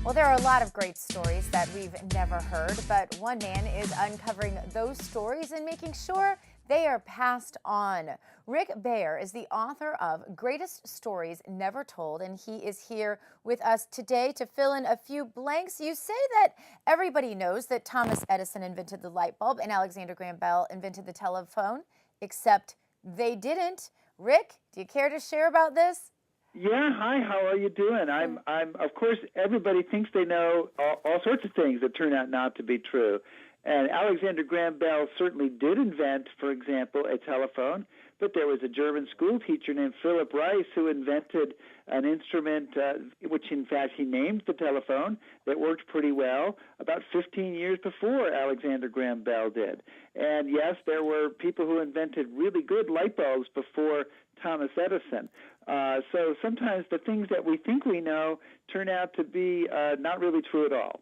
Well, there are a lot of great stories that we've never heard, but one man is uncovering those stories and making sure they are passed on. Rick Beyer is the author of Greatest Stories Never Told, and he is here with us today to fill in a few blanks. You say that everybody knows that Thomas Edison invented the light bulb and Alexander Graham Bell invented the telephone, except they didn't. Rick, do you care to share about this? Yeah, hi, how are you doing? Of course, everybody thinks they know all sorts of things that turn out not to be true. And Alexander Graham Bell certainly did invent, for example, a telephone, but there was a German school teacher named Philip Reis who invented an instrument, which in fact he named the telephone, that worked pretty well about 15 years before Alexander Graham Bell did. And yes, there were people who invented really good light bulbs before Thomas Edison. So sometimes the things that we think we know turn out to be not really true at all.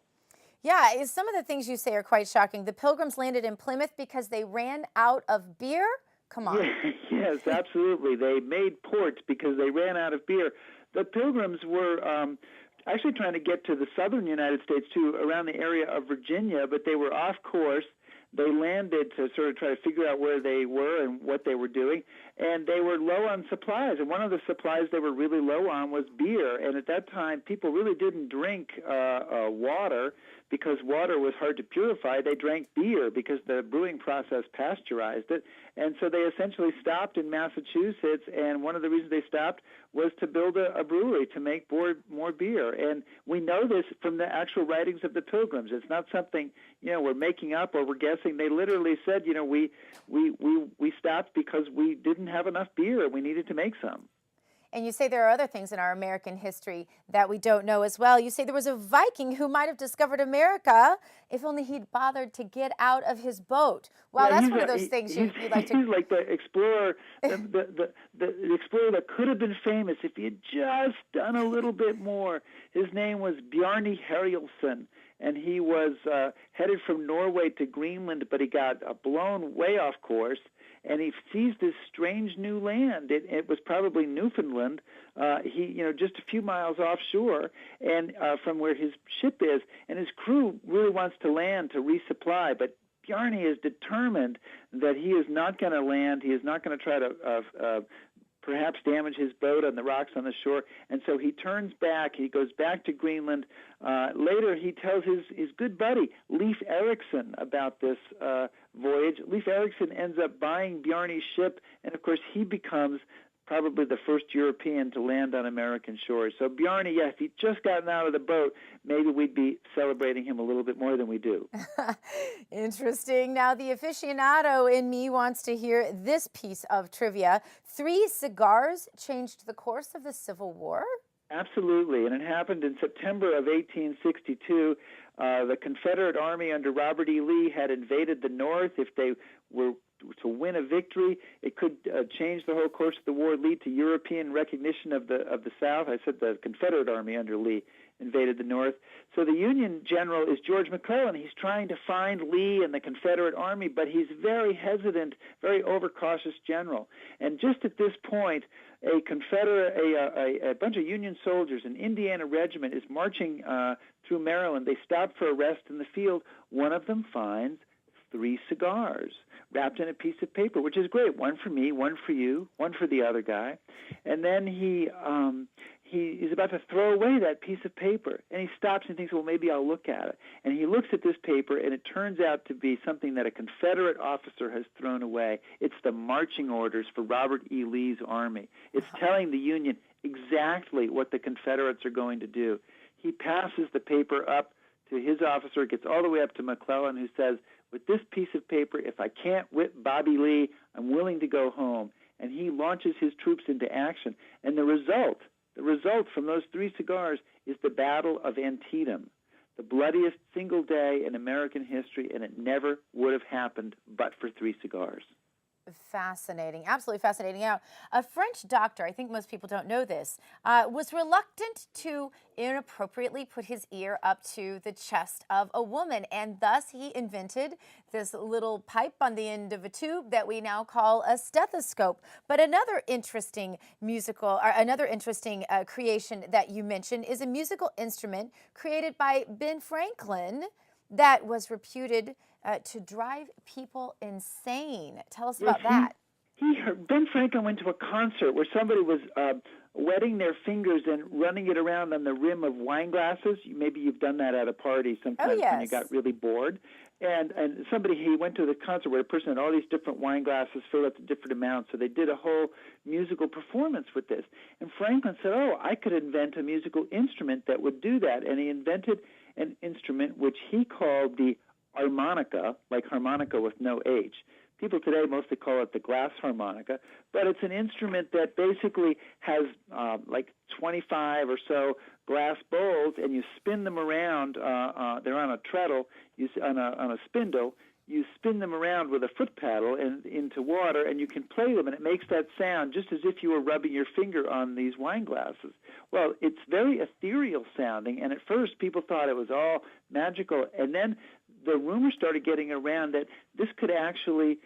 Yeah, some of the things you say are quite shocking. The Pilgrims landed in Plymouth because they ran out of beer? Come on. Yeah, yes, absolutely. They made port because they ran out of beer. The Pilgrims were actually trying to get to the southern United States, too, around the area of Virginia, but they were off course. They landed to sort of try to figure out where they were and what they were doing, and they were low on supplies. And one of the supplies they were really low on was beer. And at that time, people really didn't drink water because water was hard to purify. They drank beer because the brewing process pasteurized it. And so they essentially stopped in Massachusetts, and one of the reasons they stopped was to build a brewery to make more beer. And we know this from the actual writings of the Pilgrims. It's not something, we're making up or we're guessing. They literally said, we stopped because we didn't have enough beer. We needed to make some. And you say there are other things in our American history that we don't know as well. You say there was a Viking who might have discovered America if only he'd bothered to get out of his boat. Well, yeah, that's one of those things you'd like to... He's like the explorer, the explorer that could have been famous if he had just done a little bit more. His name was Bjarni Harjolfsson, and he was headed from Norway to Greenland, but he got blown way off course. And he sees this strange new land. It was probably Newfoundland. Just a few miles offshore, and from where his ship is. And his crew really wants to land to resupply, but Bjarni is determined that he is not going to land. He is not going to try to perhaps damage his boat on the rocks on the shore. And so he turns back. He goes back to Greenland. Later, he tells his good buddy, Leif Erikson, about this voyage. Leif Erikson ends up buying Bjarni's ship, and of course, he becomes probably the first European to land on American shores. So Bjarni, if he'd just gotten out of the boat, maybe we'd be celebrating him a little bit more than we do. Interesting. Now, the aficionado in me wants to hear this piece of trivia. 3 cigars changed the course of the Civil War? Absolutely, and it happened in September of 1862. The Confederate Army under Robert E. Lee had invaded the North. If they were to win a victory, it could change the whole course of the war, lead to European recognition of the South. I said the Confederate Army under Lee invaded the North. So the Union general is George McClellan. He's trying to find Lee and the Confederate Army, but he's very hesitant, very overcautious general. And just at this point, a bunch of Union soldiers, an Indiana regiment, is marching through Maryland. They stop for a rest in the field. One of them finds 3 cigars wrapped in a piece of paper, which is great. One for me, one for you, one for the other guy. And then he is about to throw away that piece of paper, and he stops and thinks, well, maybe I'll look at it. And he looks at this paper, and it turns out to be something that a Confederate officer has thrown away. It's the marching orders for Robert E. Lee's army. It's telling the Union exactly what the Confederates are going to do. He passes the paper up to his officer, gets all the way up to McClellan, who says, with this piece of paper, if I can't whip Bobby Lee, I'm willing to go home. And he launches his troops into action. And the result from those 3 cigars is the Battle of Antietam, the bloodiest single day in American history, and it never would have happened but for 3 cigars. fascinating. Absolutely fascinating. Now, a French doctor, I think most people don't know this, was reluctant to inappropriately put his ear up to the chest of a woman, and thus he invented this little pipe on the end of a tube that we now call a stethoscope. But another interesting creation that you mentioned is a musical instrument created by Ben Franklin that was reputed to drive people insane. Tell us about that. Ben Franklin went to a concert where somebody was wetting their fingers and running it around on the rim of wine glasses. Maybe you've done that at a party sometimes when you got really bored. And he went to the concert where a person had all these different wine glasses filled up to different amounts. So they did a whole musical performance with this. And Franklin said, oh, I could invent a musical instrument that would do that. And he invented an instrument which he called the harmonica, like harmonica with no H. People today mostly call it the glass harmonica, but it's an instrument that basically has like 25 or so glass bowls, and you spin them around. They're on a treadle, on a spindle. You spin them around with a foot paddle and into water, and you can play them, and it makes that sound just as if you were rubbing your finger on these wine glasses. Well, it's very ethereal sounding, and at first people thought it was all magical, and then the rumor started getting around that this could actually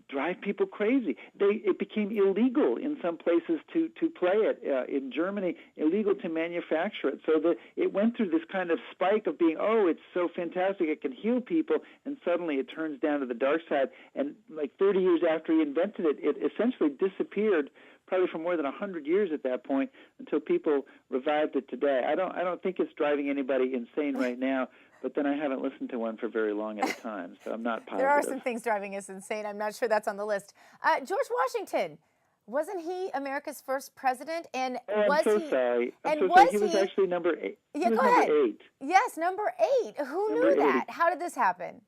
drive people crazy. It became illegal in some places to play it. In Germany, illegal to manufacture it. So that it went through this kind of spike of being, oh, it's so fantastic, it can heal people, and suddenly it turns down to the dark side. And like 30 years after he invented it, it essentially disappeared, probably for more than 100 years at that point, until people revived it today. I don't think it's driving anybody insane right now, but then I haven't listened to one for very long at a time, so I'm not positive. There are some things driving us insane. I'm not sure that's on the list. George Washington, wasn't he America's first president? And I'm was so he? sorry. And I'm so was sorry. He was he actually number 8. Yeah, go ahead. 8. Yes, number 8. Who knew that? How did this happen?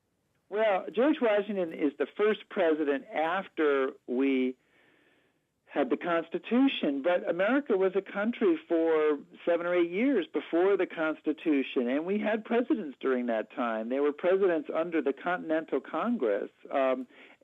Well, George Washington is the first president after we had the Constitution, but America was a country for 7 or 8 years before the Constitution, and we had presidents during that time. They were presidents under the Continental Congress,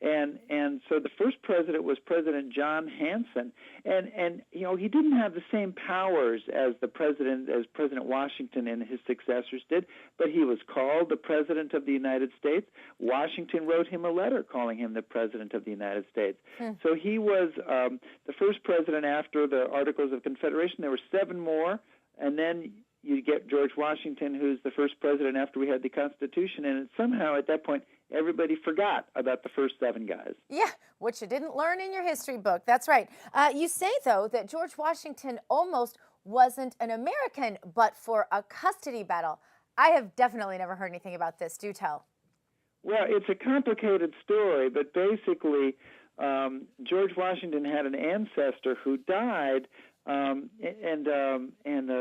and so the first president was President John Hanson, and you know, he didn't have the same powers as President Washington and his successors did, but he was called the President of the United States. Washington wrote him a letter calling him the President of the United States. So he was the first president after the Articles of Confederation. There were 7 more, and then you get George Washington, who's the first president after we had the Constitution, and somehow at that point everybody forgot about the first 7 guys. Yeah, which you didn't learn in your history book. That's right. You say, though, that George Washington almost wasn't an American, but for a custody battle. I have definitely never heard anything about this. Do tell. Well, it's a complicated story, but basically George Washington had an ancestor who died, and the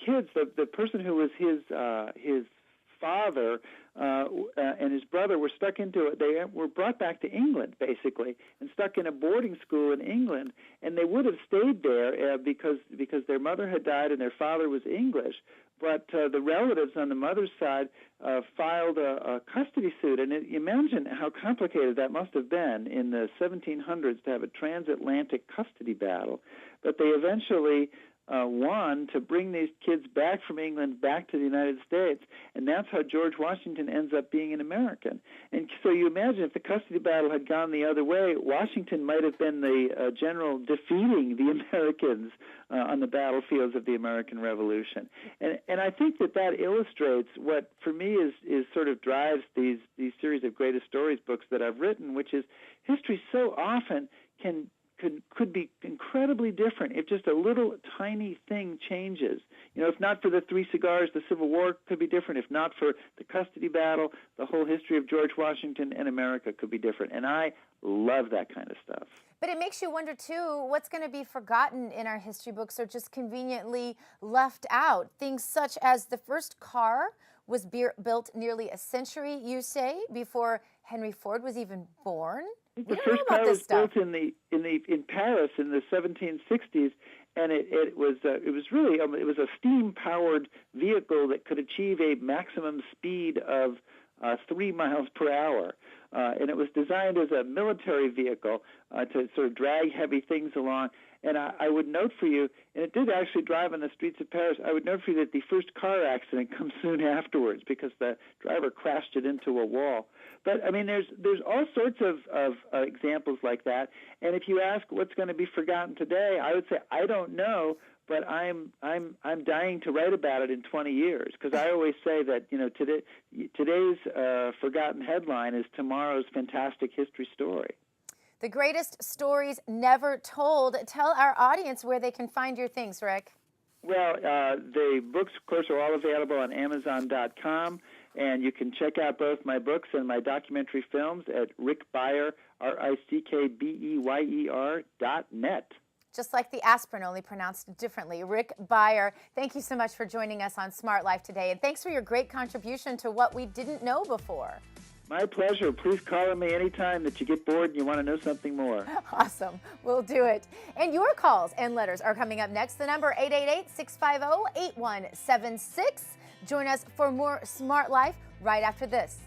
kids, the person who was his father and his brother were stuck into it. They were brought back to England, basically, and stuck in a boarding school in England. And they would have stayed there because their mother had died and their father was English. But the relatives on the mother's side filed a custody suit. And imagine how complicated that must have been in the 1700s to have a transatlantic custody battle. But they eventually won to bring these kids back from England back to the United States, and that's how George Washington ends up being an American. And so you imagine if the custody battle had gone the other way, Washington might have been the general defeating the Americans on the battlefields of the American Revolution. And I think that illustrates what, for me, is sort of drives these series of greatest stories books that I've written, which is history so often could be incredibly different if just a little tiny thing changes. You know, if not for the 3 cigars, the Civil War could be different. If not for the custody battle, the whole history of George Washington and America could be different. And I love that kind of stuff. But it makes you wonder, too, what's going to be forgotten in our history books or just conveniently left out. Things such as the first car was built nearly a century, you say, before Henry Ford was even born. The first car was built in Paris in the 1760s, and it was a steam-powered vehicle that could achieve a maximum speed of 3 miles per hour. and it was designed as a military vehicle to sort of drag heavy things along. And I would note for you, and it did actually drive on the streets of Paris, I would note for you that the first car accident comes soon afterwards because the driver crashed it into a wall. But, I mean, there's all sorts of examples like that. And if you ask what's going to be forgotten today, I would say I don't know, but I'm dying to write about it in 20 years, because I always say that, you know, today's forgotten headline is tomorrow's fantastic history story. The greatest stories never told. Tell our audience where they can find your things, Rick. Well, the books, of course, are all available on Amazon.com, and you can check out both my books and my documentary films at Rick Beyer, RickBeyer.net. Just like the aspirin, only pronounced differently. Rick Beyer, thank you so much for joining us on Smart Life today, and thanks for your great contribution to what we didn't know before. My pleasure. Please call on me anytime that you get bored and you want to know something more. Awesome. We'll do it. And your calls and letters are coming up next. The number 888-650-8176. Join us for more Smart Life right after this.